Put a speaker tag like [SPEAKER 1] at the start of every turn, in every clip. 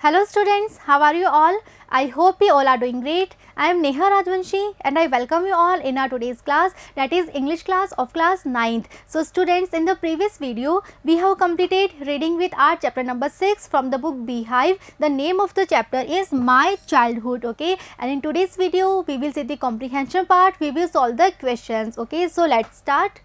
[SPEAKER 1] Hello students, how are you all? I hope you all are doing great. I am Neha Rajvanshi and I welcome you all in our today's class, that is English class of class 9th. So students, in the previous video we have completed reading with our chapter number 6 from the book Beehive. The name of the chapter is My Childhood, okay, and in today's video we will see the comprehension part, we will solve the questions, okay. So let's start.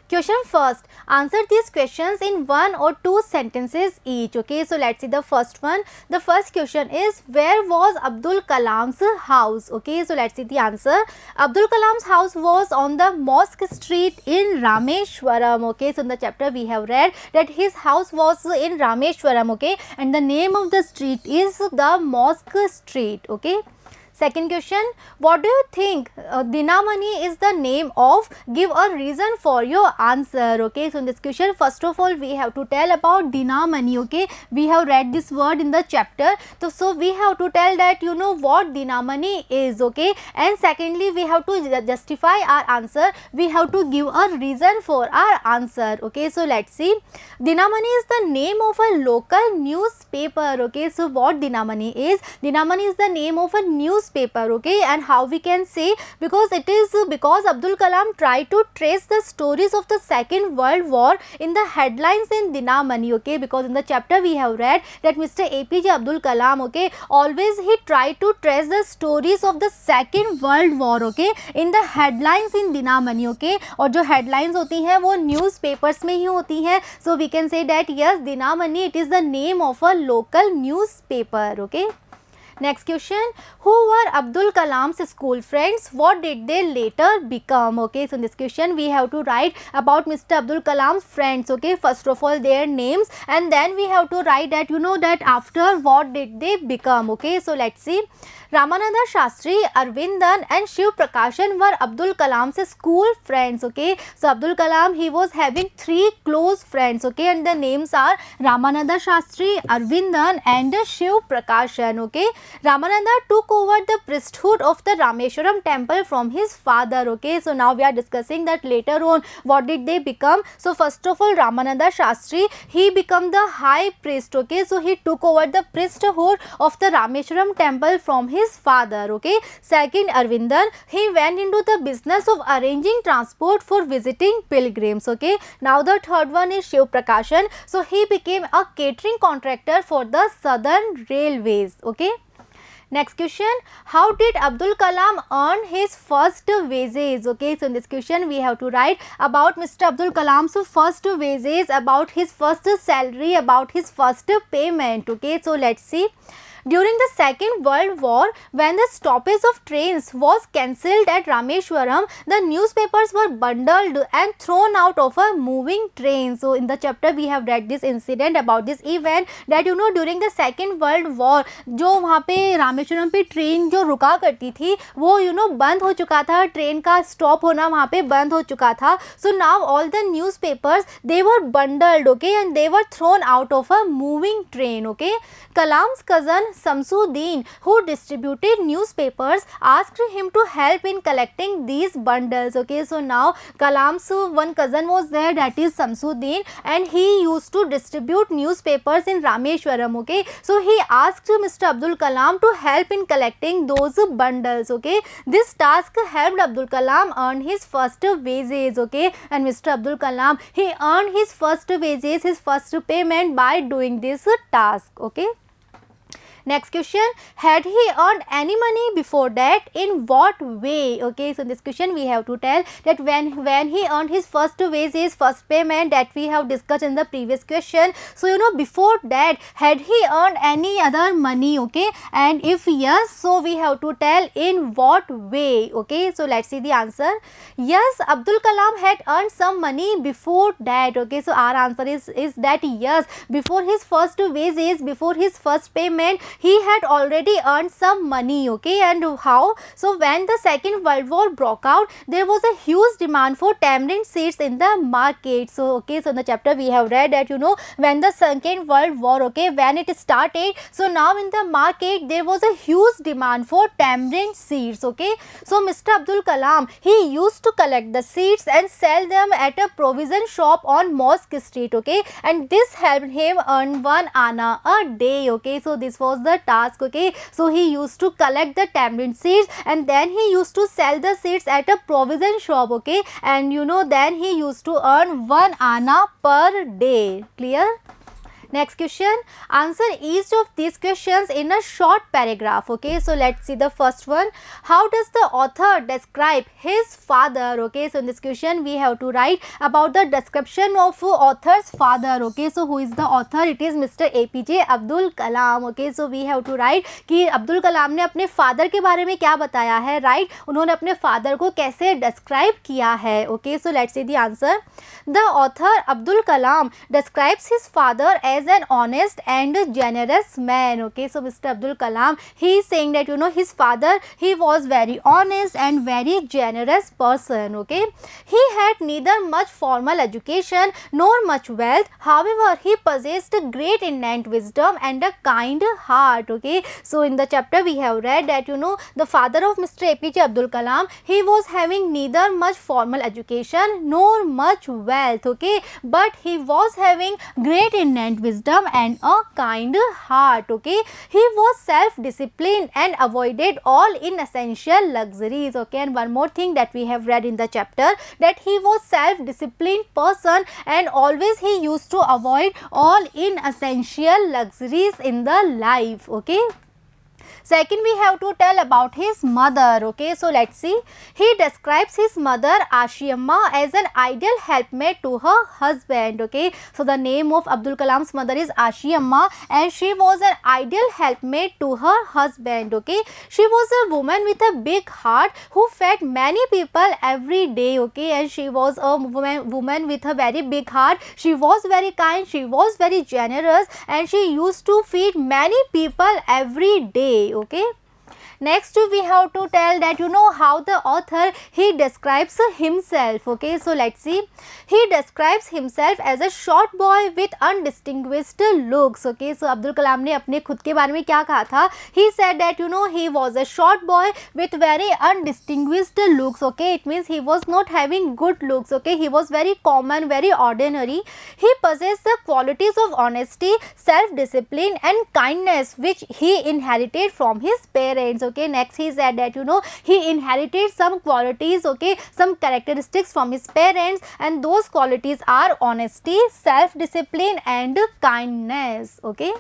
[SPEAKER 1] Question first, answer these questions in one or two sentences each, okay. So let's see the first one. The first question is, where was Abdul Kalam's house, okay. So let's see the answer. Abdul Kalam's house was on the Mosque Street in Rameshwaram, okay. So in the chapter we have read that his house was in Rameshwaram, okay, and the name of the street is the Mosque Street, okay. Second question, what do you think Dinamani is the name of? Give a reason for your answer, okay. So in this question, first of all we have to tell about Dinamani, okay. We have read this word in the chapter, so we have to tell that you know what Dinamani is, okay, and secondly we have to justify our answer, we have to give a reason for our answer, okay. So let's see. Dinamani is the name of a local newspaper, okay. So what Dinamani is? Dinamani is the name of a newspaper, okay, and how we can say, because it is because Abdul Kalam tried to trace the stories of the Second World War in the headlines in Dinamani, okay, because in the chapter we have read that Mr. APJ Abdul Kalam, okay, always he tried to trace the stories of the Second World War, okay, in the headlines in Dinamani, okay, और जो headlines होती हैं वो newspapers में ही होती हैं. So we can say that yes, Dinamani, it is the name of a local newspaper, okay. Next question, who were Abdul Kalam's school friends? What did they later become? Okay, so in this question we have to write about Mr. Abdul Kalam's friends, okay, first of all their names, and then we have to write that you know that after what did they become, okay. So let's see. Ramananda Shastri, Arvindan and Shiv Prakashan were Abdul Kalam's school friends, okay. So Abdul Kalam, he was having three close friends, okay, and the names are Ramananda Shastri, Arvindan and Shiv Prakashan, okay. Ramananda took over the priesthood of the Rameshwaram temple from his father, okay. So now we are discussing that later on what did they become. So first of all, Ramananda Shastri, he became the high priest, okay. So he took over the priesthood of the Rameshwaram temple from his father, okay. Second, Arvindan, he went into the business of arranging transport for visiting pilgrims, okay. Now the third one is Shiv Prakashan, so he became a catering contractor for the Southern Railways, okay. Next question, how did Abdul Kalam earn his first wages, okay. So in this question we have to write about Mr. Abdul Kalam's first wages, about his first salary, about his first payment, okay. So let's see. During the Second World War, when the stoppage of trains was cancelled at Rameshwaram, the newspapers were bundled and thrown out of a moving train. So in the chapter we have read this incident, about this event, that you know during the Second World War, जो वहाँ पे रामेश्वरम पे train जो रुका करती थी वो you know बंद हो चुका था, ट्रेन का स्टॉप होना वहाँ पे बंद हो चुका था. So now all the newspapers, they were bundled, okay, and they were thrown out of a moving train, okay. Kalam's cousin Samsuddin, who distributed newspapers, asked him to help in collecting these bundles, okay. So now Kalam's one cousin was there, that is Samsuddin, and he used to distribute newspapers in Rameshwaram, okay. So he asked Mr. Abdul Kalam to help in collecting those bundles, okay. This task helped Abdul Kalam earn his first wages, okay, and Mr. Abdul Kalam, he earned his first wages, his first payment by doing this task, okay. Next question, had he earned any money before that? In what way? Okay, so in this question we have to tell that when he earned his first wages, first payment, that we have discussed in the previous question. So you know before that, had he earned any other money, okay, and if yes, so we have to tell in what way, okay. So let's see the answer. Yes, Abdul Kalam had earned some money before that, okay. So our answer is that yes, before his first wages, before his first payment, he had already earned some money, okay. And how? So when the Second World War broke out, there was a huge demand for tamarind seeds in the market. So okay, so in the chapter we have read that when the Second World War, okay, when it started, so now in the market there was a huge demand for tamarind seeds, okay. So Mr. Abdul Kalam, he used to collect the seeds and sell them at a provision shop on Mosque Street, okay, and this helped him earn 1 anna a day, okay. So this was the task, okay. So he used to collect the tamarind seeds and then he used to sell the seeds at a provision shop, okay, and then he used to earn 1 anna per day. Clear? Next question, answer each of these questions in a short paragraph, okay. So let's see the first one. How does the author describe his father, okay. So in this question we have to write about the description of author's father, okay. So who is the author? It is Mr. APJ Abdul Kalam, okay. So we have to write कि अब्दुल कलाम ने अपने father के बारे में क्या बताया है, right, उन्होंने अपने फादर को कैसे डिस्क्राइब किया है, okay. So let's see the answer. The author Abdul Kalam describes his father as an honest and generous man, okay. So Mr. Abdul Kalam, he is saying that his father, he was very honest and very generous person, okay. He had neither much formal education nor much wealth, however he possessed a great innate wisdom and a kind heart, okay. So in the chapter we have read that the father of Mr. APJ Abdul Kalam, he was having neither much formal education nor much wealth, okay, but he was having great innate wisdom and a kind heart, okay. He was self-disciplined and avoided all inessential luxuries, okay. And one more thing that we have read in the chapter, that he was self-disciplined person and always he used to avoid all inessential luxuries in the life, okay. Second, we have to tell about his mother, okay. So let's see. He describes his mother Ashiyamma as an ideal helpmate to her husband, okay. So the name of Abdul Kalam's mother is Ashiyamma and she was an ideal helpmate to her husband, okay. She was a woman with a big heart who fed many people every day, okay, and she was a woman with a very big heart. She was very kind, she was very generous and she used to feed many people every day, okay. Next we have to tell that how the author he describes himself, okay. So let's see. He describes himself as a short boy with undistinguished looks, okay. So Abdul Kalam ने अपने खुद के बारे में क्या कहा था? He said that he was a short boy with very undistinguished looks, okay. It means he was not having good looks, okay. He was very common, very ordinary. He possessed the qualities of honesty, self-discipline and kindness which he inherited from his parents, okay. Next he said that he inherited some qualities, okay, some characteristics from his parents and those qualities are honesty, self-discipline and kindness, okay.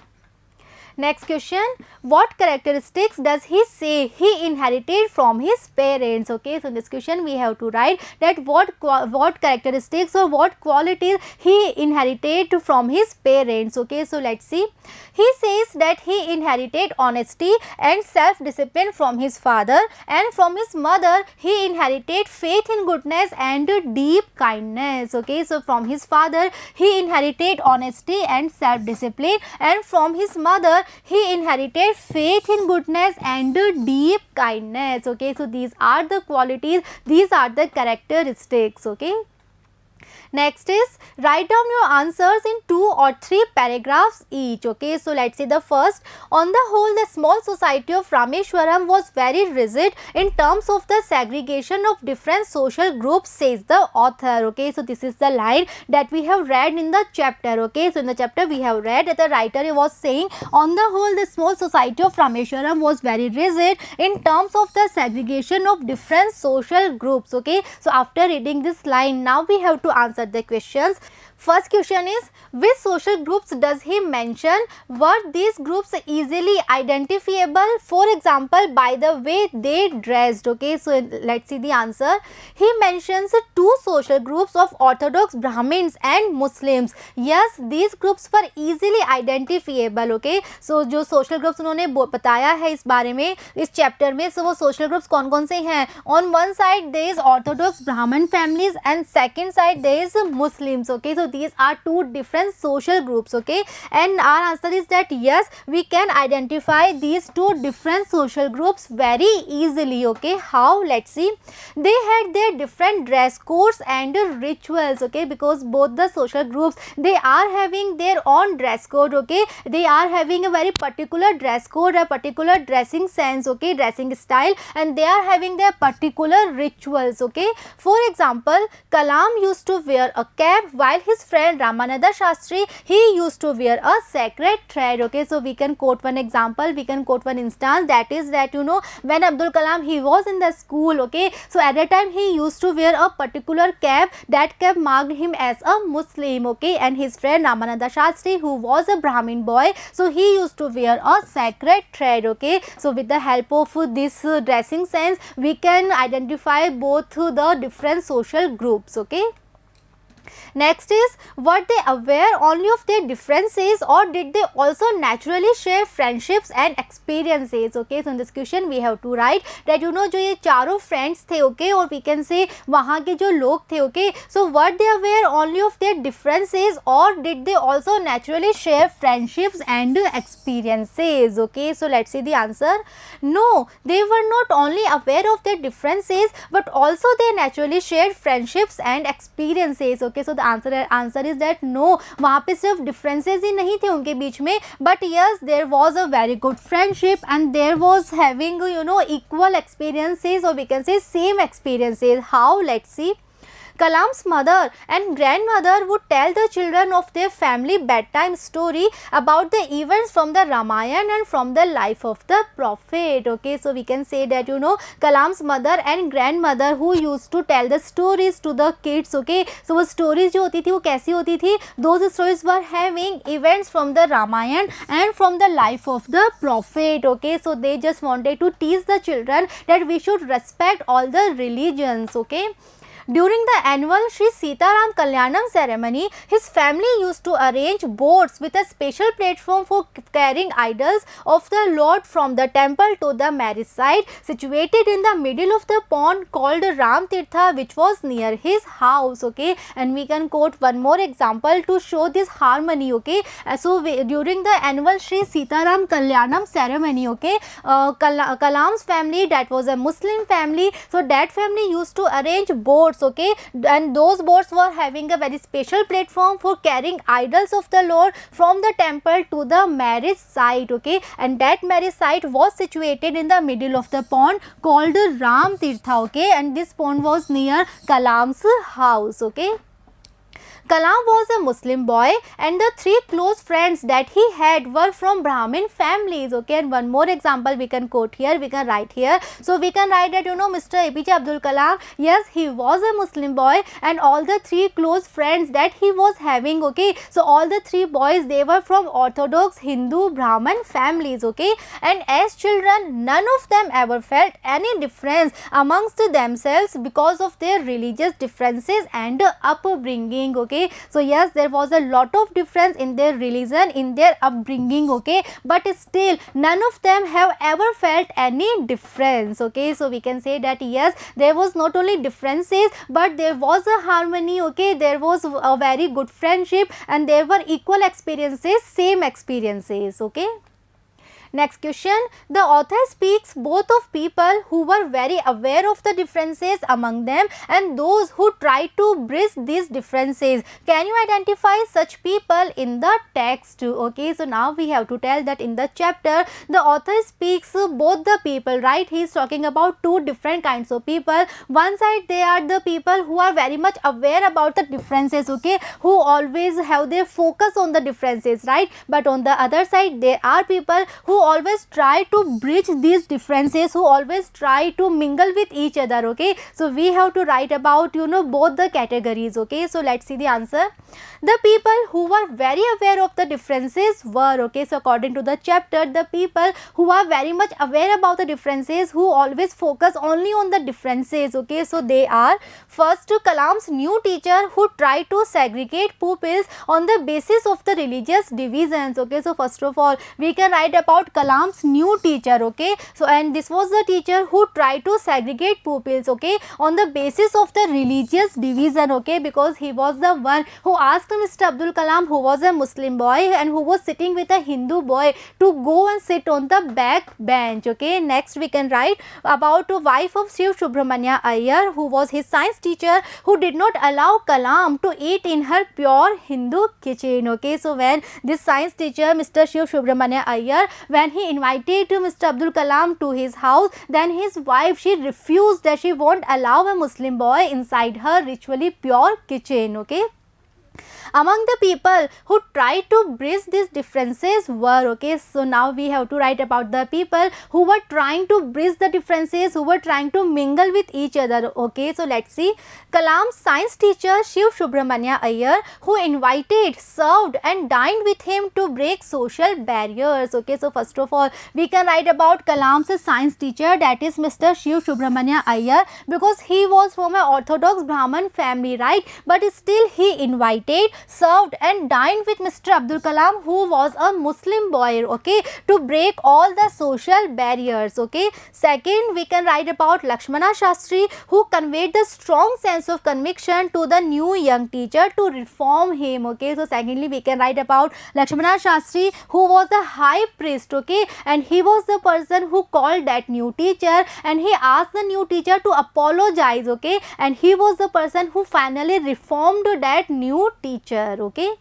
[SPEAKER 1] Next question, what characteristics does he say he inherited from his parents, okay. So in this question we have to write that what characteristics or what qualities he inherited from his parents, okay. So let's see. He says that he inherited honesty and self-discipline from his father and from his mother he inherited faith in goodness and deep kindness, okay. So from his father he inherited honesty and self-discipline and from his mother he inherited faith in goodness and deep kindness, okay. So these are the qualities, these are the characteristics, okay. Next is write down your answers in 2 or 3 paragraphs each, okay. So let's see the first. On the whole, the small society of Rameshwaram was very rigid in terms of the segregation of different social groups, says the author, okay. So this is the line that we have read in the chapter, okay. So in the chapter we have read that the writer was saying on the whole the small society of Rameshwaram was very rigid in terms of the segregation of different social groups, okay. So after reading this line, now we have to answer the questions. First question is, which social groups does he mention? Were these groups easily identifiable? For example, by the way they dressed, okay. So let's see the answer. He mentions 2 social groups of Orthodox Brahmins and Muslims. Yes, these groups were easily identifiable, okay. So जो social groups उन्होंने बताया है इस बारे में इस chapter में, so वो social groups कौन कौन से हैं? On one side there is Orthodox Brahmin families and second side there is Muslims, okay. So these are two different social groups, okay, and our answer is that yes, we can identify these two different social groups very easily, okay. How? Let's see. They had their different dress codes and rituals, okay, because both the social groups, they are having their own dress code, okay. They are having a very particular dress code, a particular dressing sense, okay, dressing style, and they are having their particular rituals, okay. For example, Kalam used to wear a cap while his friend Ramananda Shastri, he used to wear a sacred thread, okay. So we can quote one example, we can quote one instance, that is that when Abdul Kalam, he was in the school, okay, so at that time he used to wear a particular cap, that cap marked him as a Muslim, okay, and his friend Ramananda Shastri, who was a Brahmin boy, so he used to wear a sacred thread, okay. So with the help of this dressing sense, we can identify both the different social groups, okay. Next is, were they aware only of their differences or did they also naturally share friendships and experiences, okay. So in this question we have to write that जो ये चारों friends थे, okay, और we can say वहाँ के जो लोग थे, okay, so were they aware only of their differences or did they also naturally share friendships and experiences, okay. So let's see the answer. No, they were not only aware of their differences but also they naturally shared friendships and experiences, okay. So the answer is that no, वहाँ पे सिर्फ differences ही नहीं थे उनके बीच में, but yes, there was a very good friendship and there was having equal experiences, or we can say same experiences. How? Let's see. Kalam's mother and grandmother would tell the children of their family bedtime story about the events from the Ramayana and from the life of the prophet, okay. So we can say that Kalam's mother and grandmother who used to tell the stories to the kids, okay. So वो stories जो होती थी वो कैसी होती थी? Those stories were having events from the Ramayana and from the life of the prophet, okay. So they just wanted to teach the children that we should respect all the religions, okay. During the annual Sri Sitaram Kalyanam ceremony, his family used to arrange boats with a special platform for carrying idols of the Lord from the temple to the marriage site, situated in the middle of the pond called Ram Tirtha, which was near his house, okay. And we can quote one more example to show this harmony, okay. During the annual Sri Sitaram Kalyanam ceremony, okay, Kalam's family, that was a Muslim family, so that family used to arrange boats, okay, and those boats were having a very special platform for carrying idols of the Lord from the temple to the marriage site, okay, and that marriage site was situated in the middle of the pond called Ram Tirtha, okay, and this pond was near Kalam's house, okay. Kalam was a Muslim boy and the three close friends that he had were from Brahmin families, okay. And one more example we can quote here, we can write here. So we can write that Mr. APJ Abdul Kalam, yes, he was a Muslim boy and all the three close friends that he was having, okay. So all the three boys, they were from Orthodox Hindu Brahmin families, okay. And as children, none of them ever felt any difference amongst themselves because of their religious differences and upbringing, okay. So yes, there was a lot of difference in their religion, in their upbringing, okay, but still none of them have ever felt any difference, okay. So we can say that yes, there was not only differences but there was a harmony, okay, there was a very good friendship and there were equal experiences, same experiences, okay. Next question, the author speaks both of people who were very aware of the differences among them and those who tried to bridge these differences. Can you identify such people in the text? Okay, so now we have to tell that in the chapter, the author speaks both the people, right? He is talking about two different kinds of people. One side, they are the people who are very much aware about the differences, okay, who always have their focus on the differences, right? But on the other side, there are people who always try to bridge these differences, who always try to mingle with each other, okay. So we have to write about both the categories, okay. So let's see the answer. The people who were very aware of the differences were, okay, so according to the chapter, the people who are very much aware about the differences, who always focus only on the differences, okay, so they are first Kalam's new teacher who tried to segregate pupils on the basis of the religious divisions, okay. So first of all, we can write about about Kalam's new teacher, okay. So and this was the teacher who tried to segregate pupils, okay, on the basis of the religious division, okay, because he was the one who asked Mr. Abdul Kalam, who was a Muslim boy and who was sitting with a Hindu boy, to go and sit on the back bench, okay. Next we can write about a wife of Shiv Subramania Iyer, who was his science teacher, who did not allow Kalam to eat in her pure Hindu kitchen, okay. So when this science teacher Mr. Shiv Subramania Iyer, when he invited Mr. Abdul Kalam to his house, then his wife, she refused that she won't allow a Muslim boy inside her ritually pure kitchen, okay. Among the people who tried to bridge these differences were, okay, so now we have to write about the people who were trying to bridge the differences, who were trying to mingle with each other, okay. So let's see. Kalam's science teacher Shiv Subramania Iyer, who invited, served and dined with him to break social barriers, okay. So first of all we can write about Kalam's science teacher, that is Mr. Shiv Subramania Iyer, because he was from an orthodox Brahman family, right, but still he invited, served and dined with Mr. Abdul Kalam, who was a Muslim boy, okay, to break all the social barriers, okay. Second we can write about Lakshmana Shastri, who conveyed the strong sense of conviction to the new young teacher to reform him, okay. So secondly we can write about Lakshmana Shastri, who was the high priest, okay, and he was the person who called that new teacher and he asked the new teacher to apologize, okay, and he was the person who finally reformed that new teacher, okay.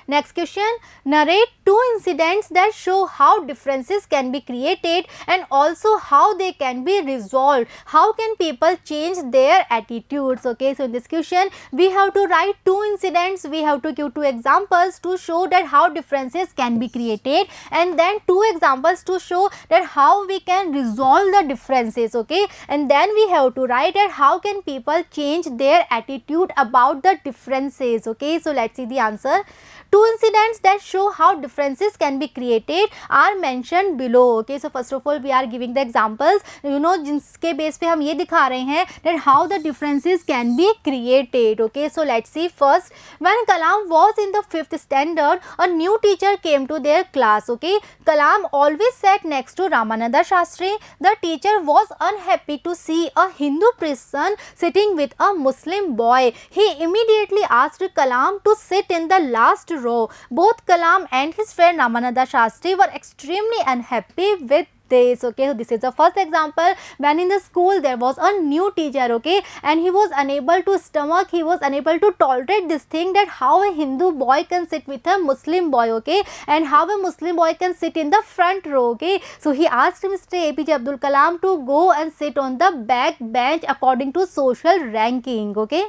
[SPEAKER 1] Next question, narrate two incidents that show how differences can be created and also how they can be resolved. How can people change their attitudes, okay. So in this question we have to write two incidents, we have to give two examples to show that how differences can be created, and then two examples to show that how we can resolve the differences, okay, and then we have to write that how can people change their attitude about the differences, okay. So let's see the answer. Two incidents that show how differences can be created are mentioned below, okay. So first of all we are giving the examples, you know, जिनके base पे हम ये दिखा रहे हैं that how the differences can be created, okay. So let's see. First, when Kalam was in the 5th standard, a new teacher came to their class, okay. Kalam always sat next to Ramananda Shastri. The teacher was unhappy to see a Hindu priest's son sitting with a Muslim boy. He immediately asked Kalam to sit in the last row. Both Kalam and his friend Ramananda Shastri were extremely unhappy with this, okay. So this is the first example, when in the school there was a new teacher, okay, and he was unable to stomach, he was unable to tolerate this thing that how a Hindu boy can sit with a Muslim boy, okay, and how a Muslim boy can sit in the front row, okay. So he asked Mr. APJ Abdul Kalam to go and sit on the back bench according to social ranking, okay.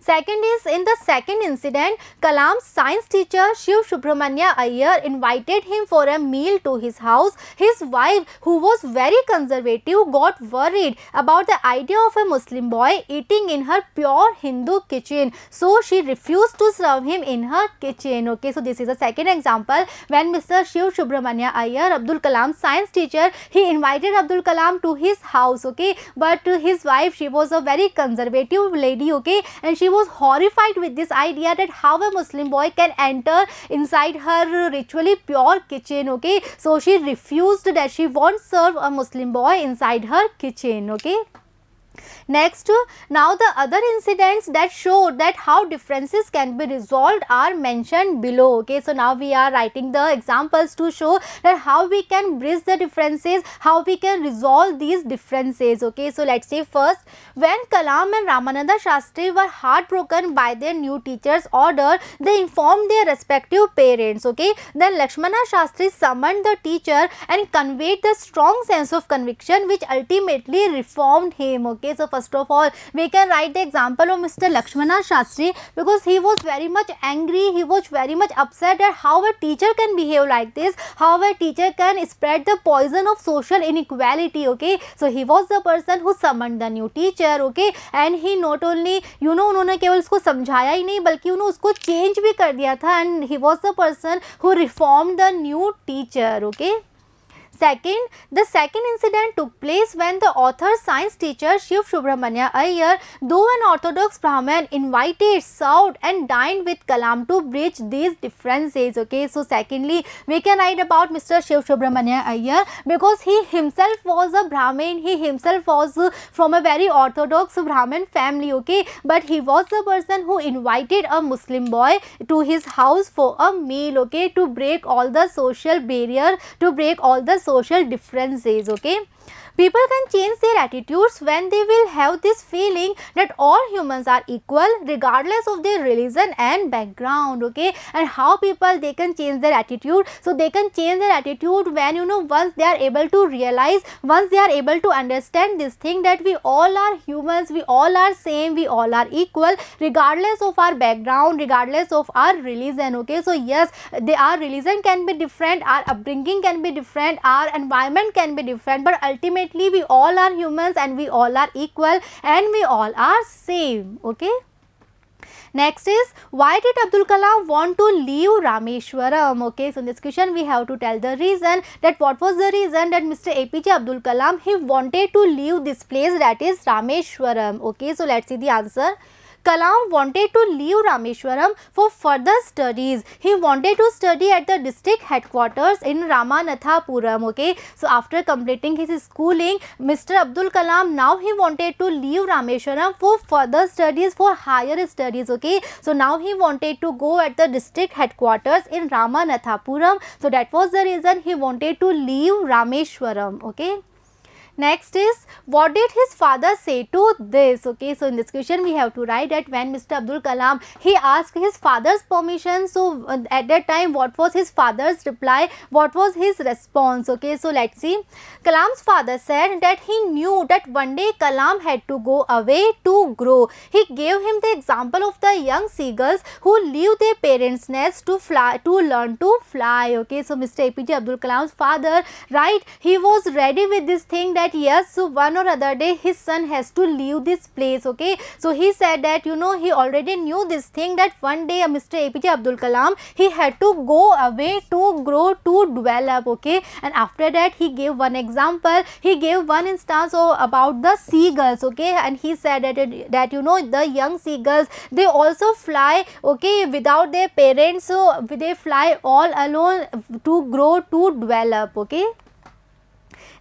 [SPEAKER 1] Second is, in the second incident, Kalam's science teacher Shiv Subramania Iyer invited him for a meal to his house. His wife, who was very conservative, got worried about the idea of a Muslim boy eating in her pure Hindu kitchen, so she refused to serve him in her kitchen, okay. So this is a second example, when Mr. Shiv Subramania Iyer, Abdul Kalam's science teacher, he invited Abdul Kalam to his house, okay, but his wife, she was a very conservative lady, okay, and she was horrified with this idea that how a Muslim boy can enter inside her ritually pure kitchen, okay. So she refused that she won't serve a Muslim boy inside her kitchen, okay. Next, now the other incidents that show that how differences can be resolved are mentioned below, okay. So now we are writing the examples to show that how we can bridge the differences, how we can resolve these differences, okay. So let's say first, when Kalam and Ramananda Shastri were heartbroken by their new teacher's order, they informed their respective parents, okay. Then Lakshmana Shastri summoned the teacher and conveyed the strong sense of conviction which ultimately reformed him, okay. So first of all we can write the example of Mr. Lakshmana Shastri, because he was very much angry, he was very much upset at how a teacher can behave like this, how a teacher can spread the poison of social inequality, okay. So he was the person who summoned the new teacher, okay, and he not only, you know, उन्होंने केवल उसको समझाया ही नहीं बल्कि उन्होंने उसको change भी कर दिया था, and he was the person who reformed the new teacher, okay. Second, the second incident took place when the author's science teacher Shiv Subramanya Iyer, though an orthodox Brahmin, invited, served and dined with Kalam to bridge these differences. Okay, so secondly, we can write about Mr. Shiv Subramanya Iyer because he himself was a Brahmin, he himself was from a very orthodox Brahmin family. Okay, but he was the person who invited a Muslim boy to his house for a meal. Okay, to break all the social barrier, to break all the social differences. Okay, people can change their attitudes when they will have this feeling that all humans are equal regardless of their religion and background. Okay, and how people they can change their attitude? So they can change their attitude when, you know, once they are able to realize, once they are able to understand this thing that we all are humans, we all are same, we all are equal regardless of our background, regardless of our religion. Okay, so yes, our religion can be different, our upbringing can be different, our environment can be different, but ultimately we all are humans and we all are equal and we all are same. Okay. Next is, why did Abdul Kalam want to leave Rameshwaram? Okay, so in this question we have to tell the reason, that what was the reason that Mr. APJ Abdul Kalam he wanted to leave this place, that is Rameshwaram. Okay, so let's see the answer. Kalam wanted to leave Rameshwaram for further studies. He wanted to study at the district headquarters in Ramanathapuram. Okay, so after completing his schooling, Mr. Abdul Kalam now he wanted to leave Rameshwaram for further studies, for higher studies. Okay, so now he wanted to go at the district headquarters in Ramanathapuram. So that was the reason he wanted to leave Rameshwaram. Okay. Next is, what did his father say to this? Okay, so in this question we have to write that when Mr. Abdul Kalam he asked his father's permission, so at that time what was his father's reply, what was his response? Okay, so let's see. Kalam's father said that he knew that one day Kalam had to go away to grow. He gave him the example of the young seagulls who leave their parents' nest to fly, to learn to fly. Okay, so Mr. APJ Abdul Kalam's father, right, he was ready with this thing that yes, so one or other day his son has to leave this place. Okay, so he said that, you know, he already knew this thing that one day Mr. APJ Abdul Kalam he had to go away to grow, to develop. Okay, and after that he gave one example, he gave one instance about the seagulls. Okay, and he said that you know, the young seagulls they also fly, okay, without their parents, so they fly all alone to grow, to develop. Okay.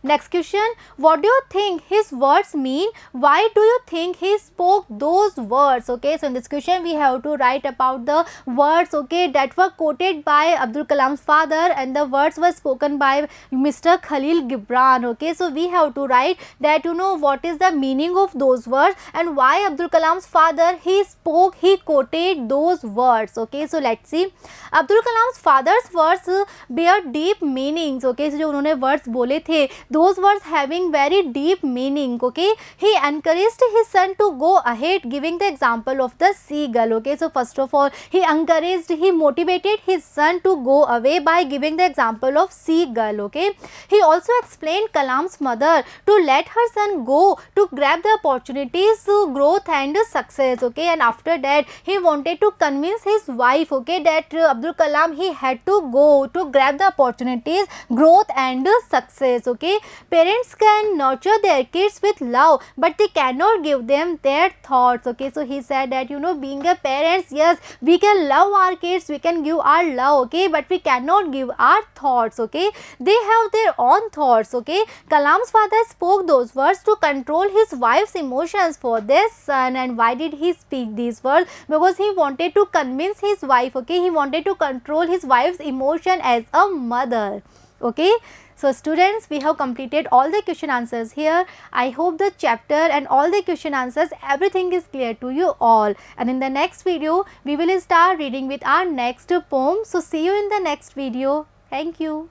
[SPEAKER 1] Next question, what do you think his words mean? Why do you think he spoke those words? Okay, so in this question we have to write about the words, okay, that were quoted by Abdul Kalam's father, and the words were spoken by Mr. Khalil Gibran. Okay, so we have to write that, you know, what is the meaning of those words and why Abdul Kalam's father he spoke, he quoted those words. Okay, so let's see. Abdul Kalam's father's words bear deep meanings. Okay, so जो उन्होंने words बोले थे, those words having very deep meaning. Okay, he encouraged his son to go ahead, giving the example of the seagull. Okay, so first of all he encouraged, he motivated his son to go away by giving the example of seagull. Okay, he also explained Kalam's mother to let her son go to grab the opportunities, growth and success. Okay, and after that he wanted to convince his wife, okay, that Abdul Kalam he had to go to grab the opportunities, growth and success. Okay, parents can nurture their kids with love, but they cannot give them their thoughts. Okay, so he said that, you know, being a parents, yes, we can love our kids, we can give our love, okay, but we cannot give our thoughts. Okay, they have their own thoughts. Okay, Kalam's father spoke those words to control his wife's emotions for their son. And why did he speak these words? Because he wanted to convince his wife. Okay, he wanted to control his wife's emotion as a mother. Okay, so students, we have completed all the question answers here. I hope the chapter and all the question answers, everything is clear to you all. And in the next video, we will start reading with our next poem. So see you in the next video. Thank you.